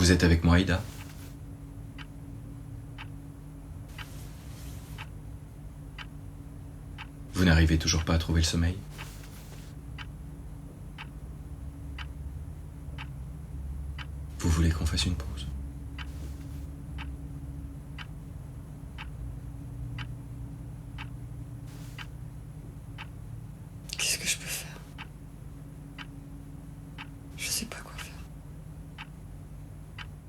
Vous êtes avec moi, Aïda? Vous n'arrivez toujours pas à trouver le sommeil? Vous voulez qu'on fasse une pause? Qu'est-ce que je peux faire? Je sais pas quoi faire.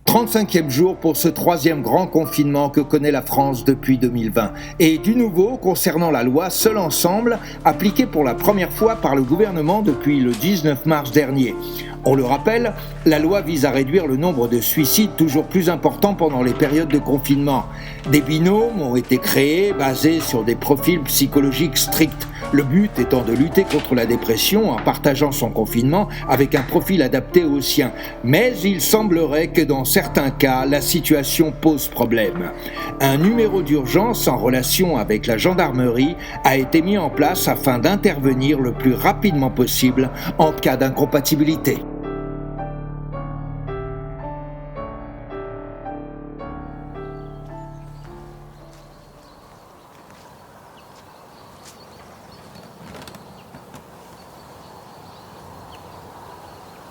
35e jour pour ce troisième grand confinement que connaît la France depuis 2020. Et du nouveau concernant la loi Seul Ensemble, appliquée pour la première fois par le gouvernement depuis le 19 mars dernier. On le rappelle, la loi vise à réduire le nombre de suicides toujours plus important pendant les périodes de confinement. Des binômes ont été créés basés sur des profils psychologiques stricts. Le but étant de lutter contre la dépression en partageant son confinement avec un profil adapté au sien. Mais il semblerait que dans certains cas, la situation pose problème. Un numéro d'urgence en relation avec la gendarmerie a été mis en place afin d'intervenir le plus rapidement possible en cas d'incompatibilité.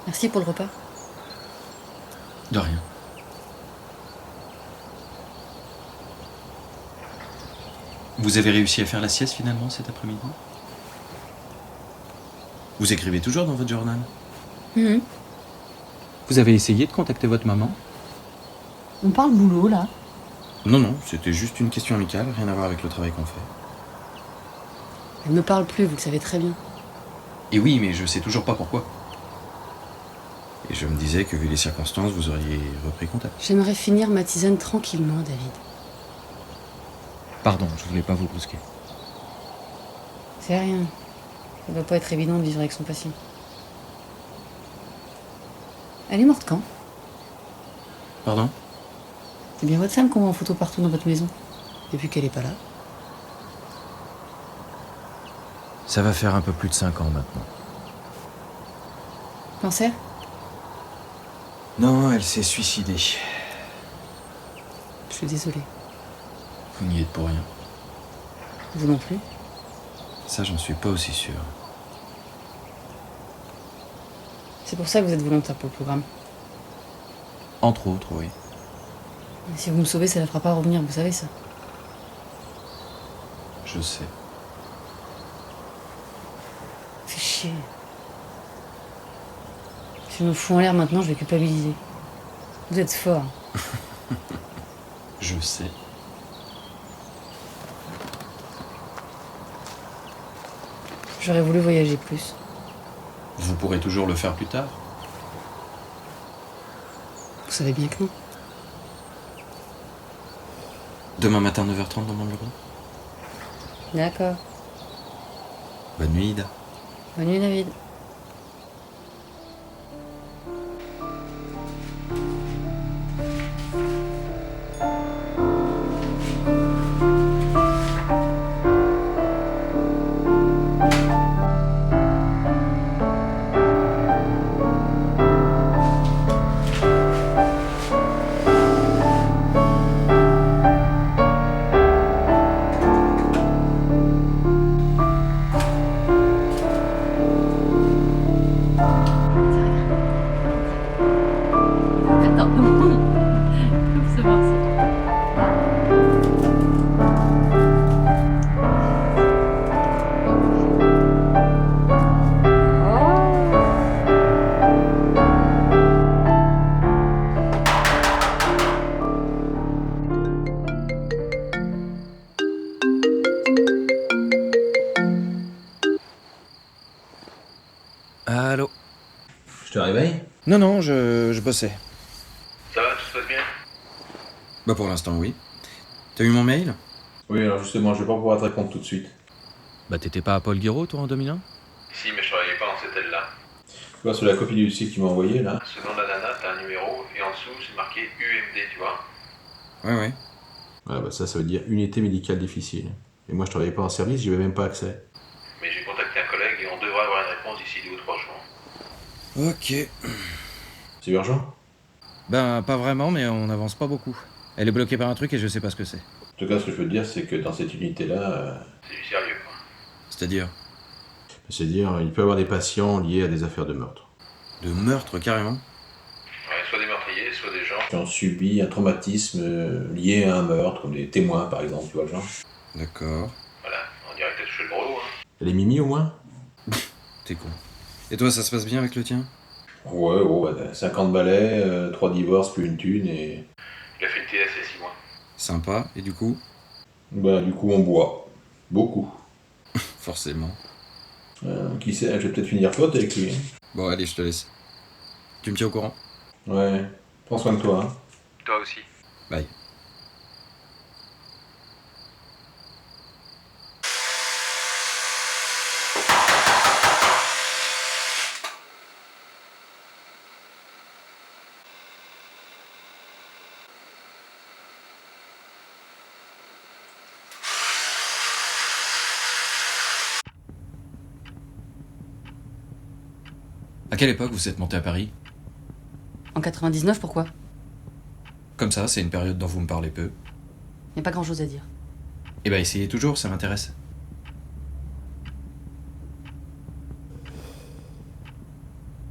Merci pour le repas. De rien. Vous avez réussi à faire la sieste finalement cet après-midi? Vous écrivez toujours dans votre journal? Vous avez essayé de contacter votre maman? On parle boulot, là. Non, c'était juste une question amicale, rien à voir avec le travail qu'on fait. Elle me parle plus, vous le savez très bien. Et oui, mais je sais toujours pas pourquoi. Et je me disais que vu les circonstances, vous auriez repris contact. J'aimerais finir ma tisane tranquillement, David. Pardon, je voulais pas vous brusquer. C'est rien. Ça doit pas être évident de vivre avec son patient. Elle est morte quand? Pardon? C'est bien votre femme qu'on voit en photo partout dans votre maison. Depuis qu'elle est pas là. Ça va faire un peu plus de 5 ans maintenant. Cancer? Non, elle s'est suicidée. Je suis désolée. Vous n'y êtes pour rien. Vous non plus? Ça, j'en suis pas aussi sûr. C'est pour ça que vous êtes volontaire pour le programme. Entre autres, oui. Mais si vous me sauvez, ça la fera pas revenir, vous savez ça. Je sais. Fait chier. Si je me fous en l'air maintenant, je vais culpabiliser. Vous êtes fort. Je sais. J'aurais voulu voyager plus. Vous pourrez toujours le faire plus tard. Vous savez bien que non. Demain matin, 9h30 dans mon bureau. D'accord. Bonne nuit, Ida. Bonne nuit, David. Allô? Je te réveille? Non, je bossais. Ça va, tout se passe bien? Bah pour l'instant, oui. T'as eu mon mail? Oui, alors justement, je vais pas pouvoir te répondre tout de suite. Bah t'étais pas à Paul Guiraud, toi, en 2001? Si, mais je travaillais pas dans cette aile-là. Tu vois, sur la copie du site que tu m'as envoyé, là. Selon la nana, t'as un numéro, et en dessous, c'est marqué UMD, tu vois? Ouais. Ouais, bah ça veut dire unité médicale difficile. Et moi, je travaillais pas en service, j'y avais même pas accès. Mais j'ai contacté un collègue et on devrait avoir une réponse d'ici 2 ou 3 jours. Ok. C'est urgent? Ben, pas vraiment, mais on n'avance pas beaucoup. Elle est bloquée par un truc et je sais pas ce que c'est. En tout cas, ce que je peux te dire, c'est que dans cette unité-là, c'est du sérieux, quoi. C'est-à-dire? C'est-à-dire, il peut y avoir des patients liés à des affaires de meurtre. De meurtre, carrément? Ouais, soit des meurtriers, soit des gens qui ont subi un traumatisme lié à un meurtre, comme des témoins, par exemple, tu vois le genre. D'accord. Voilà, on dirait que t'as touché le gros, hein. Elle est Mimi, au moins? T'es con. Et toi, ça se passe bien avec le tien? Ouais, 50 balais, 3 divorces, plus une thune, et... Il a fait une TS il y a 6 mois. Sympa, et du coup? Bah, du coup, on boit. Beaucoup. Forcément. Qui sait, je vais peut-être finir pote avec lui. Bon, allez, je te laisse. Tu me tiens au courant? Ouais, prends soin de toi, hein. Toi aussi. Bye. À quelle époque vous êtes monté à Paris? En 99, pourquoi? Comme ça, c'est une période dont vous me parlez peu. Y a pas grand chose à dire. Eh ben, essayez toujours, ça m'intéresse.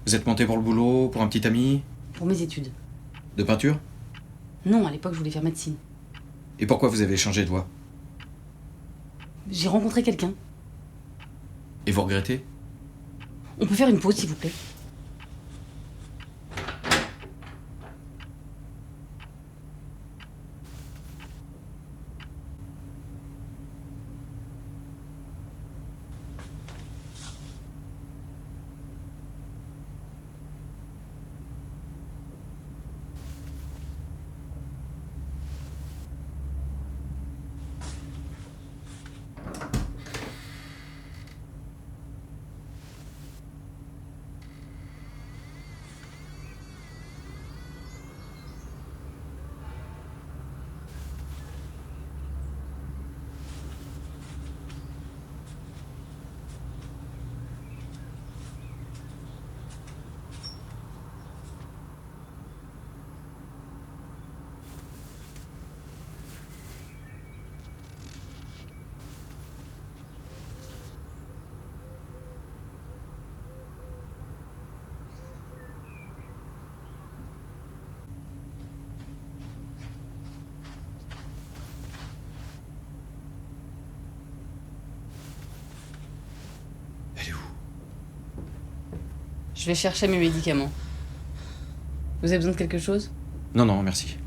Vous êtes monté pour le boulot, pour un petit ami? Pour mes études. De peinture? Non, à l'époque, je voulais faire médecine. Et pourquoi vous avez changé de voie? J'ai rencontré quelqu'un. Et vous regrettez? On peut faire une pause, s'il vous plaît? Elle est où? Je vais chercher mes médicaments. Vous avez besoin de quelque chose? Non, non, merci.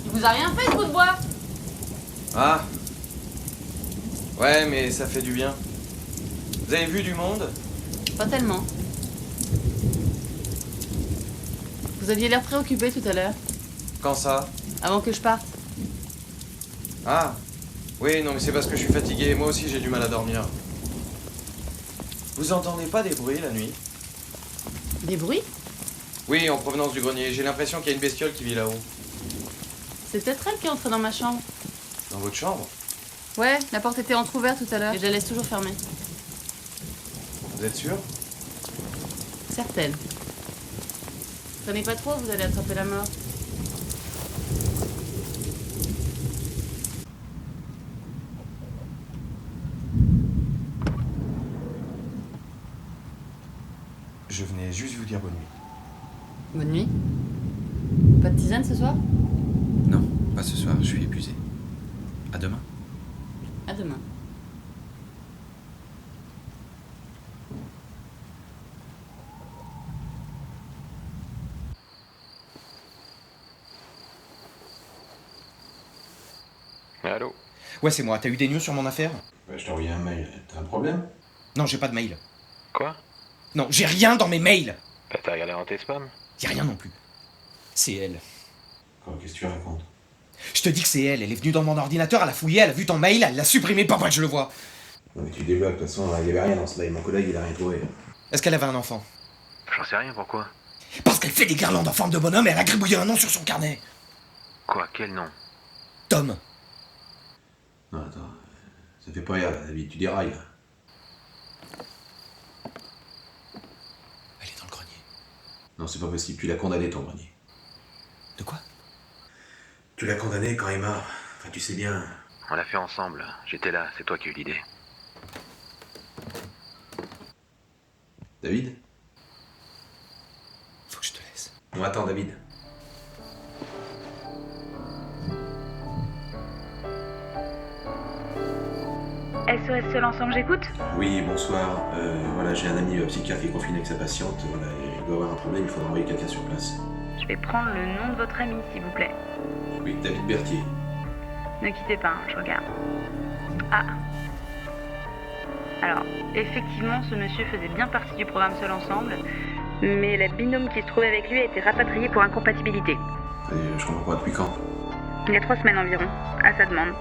Il vous a rien fait, ce bout de bois? Ah. Ouais, mais ça fait du bien. Vous avez vu du monde? Pas tellement. Vous aviez l'air préoccupé tout à l'heure, Quand ça? avant que je parte. Ah. Oui, non, mais c'est parce que je suis fatigué. Moi aussi, j'ai du mal à dormir. Vous entendez pas des bruits la nuit? Des bruits? Oui, en provenance du grenier. J'ai l'impression qu'il y a une bestiole qui vit là-haut. C'est peut-être elle qui est entrée dans ma chambre. Dans votre chambre? Ouais, la porte était entrouverte tout à l'heure et je la laisse toujours fermée. Vous êtes sûr? Certaine. Prenez pas trop, vous allez attraper la mort. Je venais juste vous dire bonne nuit. Bonne nuit. Pas de tisane ce soir? Non, pas ce soir, je suis épuisé. À demain. À demain. Allô? Ouais, c'est moi. T'as eu des news sur mon affaire? Ouais, je t'ai envoyé un mail. T'as un problème? Non, j'ai pas de mail. Quoi? Non, j'ai rien dans mes mails. Bah, t'as regardé dans tes spams? Y a rien non plus. C'est elle. Quoi, qu'est-ce que tu racontes? Je te dis que c'est elle. Elle est venue dans mon ordinateur, elle a fouillé, elle a vu ton mail, elle l'a supprimé, pas moi que je le vois. Non, mais tu débloques, de toute façon, il y avait rien dans ce mail. Mon collègue, il a rien trouvé. Est-ce qu'elle avait un enfant? J'en sais rien, pourquoi? Parce qu'elle fait des guirlandes en forme de bonhomme et elle a gribouillé un nom sur son carnet. Quoi, quel nom? Tom. Non, attends. Ça fait pas rire, David, tu dérailles, là. Elle est dans le grenier. Non, c'est pas possible, tu l'as condamné, ton grenier. De quoi? Tu l'as condamné quand Emma... Enfin, tu sais bien... On l'a fait ensemble, j'étais là, c'est toi qui as eu l'idée. David? Faut que je te laisse. Non, attends, David. SOS Seul Ensemble, j'écoute. Oui, bonsoir. Voilà, j'ai un ami psychiatre qui est confiné avec sa patiente. Voilà, il doit avoir un problème, il faudra envoyer quelqu'un sur place. Je vais prendre le nom de votre ami, s'il vous plaît. Oui, David Berthier. Ne quittez pas, je regarde. Ah. Alors, effectivement, ce monsieur faisait bien partie du programme Seul Ensemble, mais la binôme qui se trouvait avec lui a été rapatriée pour incompatibilité. Et je comprends pas depuis quand. Il y a 3 semaines environ, à sa demande.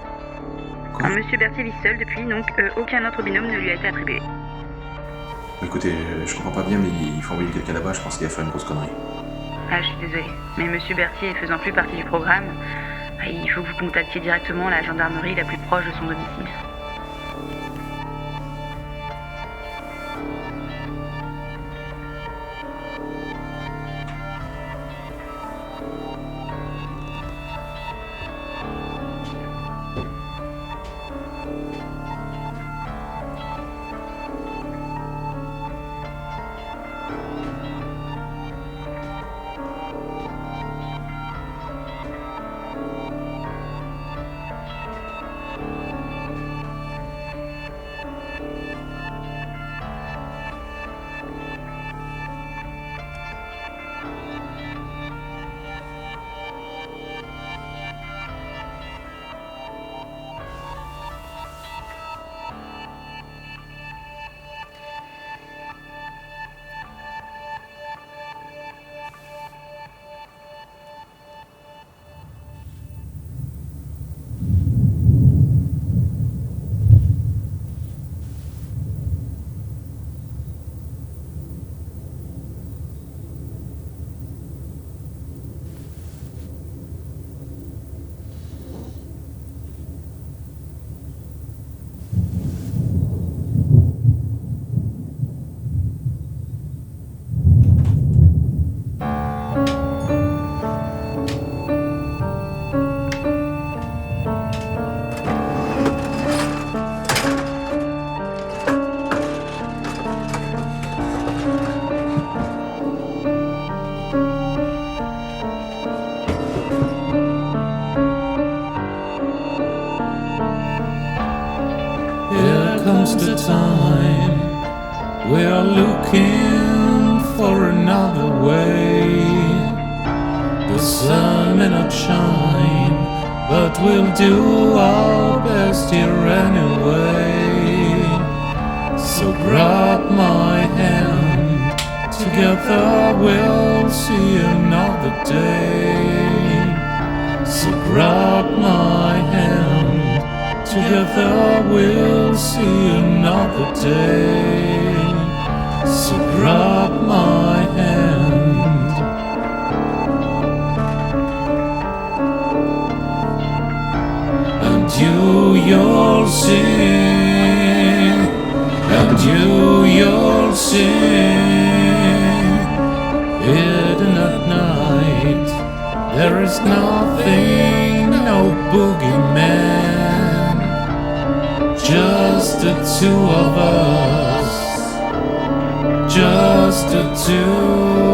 Quoi? Monsieur Berthier vit seul depuis, donc aucun autre binôme ne lui a été attribué. Écoutez, je comprends pas bien, mais il faut envoyer quelqu'un là-bas, je pense qu'il va faire une grosse connerie. Ah, je suis désolée, mais monsieur Berthier faisant plus partie du programme, il faut que vous contactiez directement la gendarmerie la plus proche de son domicile. Comes the time we're looking for another way. The sun may not shine, but we'll do our best here anyway. So grab my hand, together we'll see another day. So grab my hand, together we'll see another day. So grab my hand. And you'll see, and you'll There's nothing, no boogeyman, just the two of us, just the two